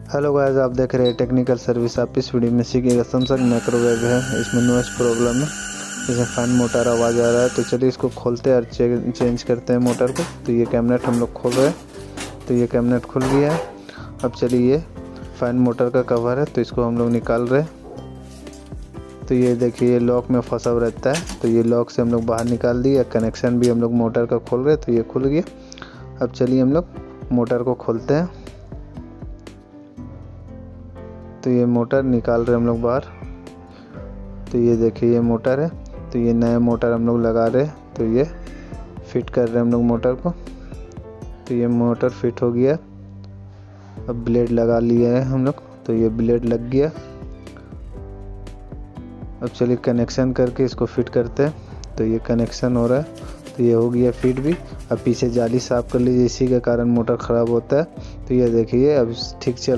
Hello guys, आप देख रहे हैं टेक्निकल सर्विस। आप इस वीडियो में सीखिएगा सैमसंग माइक्रोवेव है, इसमें नॉइस प्रॉब्लम है, इसमें फैन मोटर आवाज़ आ रहा है। तो चलिए इसको खोलते हैं और चेंज करते हैं मोटर को। तो ये कैबिनेट हम लोग खोल रहे हैं, तो ये कैबिनेट खुल गया है। अब चलिए ये फैन मोटर का कवर है, तो इसको हम लोग निकाल रहे हैं। तो ये देखिए ये लॉक में फंसा हुआ रहता है, तो ये लॉक से हम लोग बाहर निकाल दिए। कनेक्शन भी हम लोग मोटर का खोल रहे हैं, तो ये खुल गया। अब चलिए हम लोग मोटर को खोलते हैं। तो ये मोटर निकाल रहे हम लोग बाहर। तो ये देखिए ये मोटर है, तो ये नया मोटर हम लोग लगा रहे हैं। तो ये फिट कर रहे हैं हम लोग मोटर को। तो ये मोटर फिट हो गया। अब ब्लेड लगा लिया है हम लोग, तो ये ब्लेड लग गया। अब चलिए कनेक्शन करके इसको फिट करते हैं। तो ये कनेक्शन हो रहा है, तो ये हो गया फिट भी। अब पीछे जाली साफ कर लीजिए, इसी के कारण मोटर ख़राब होता है। तो ये देखिए अब ठीक चल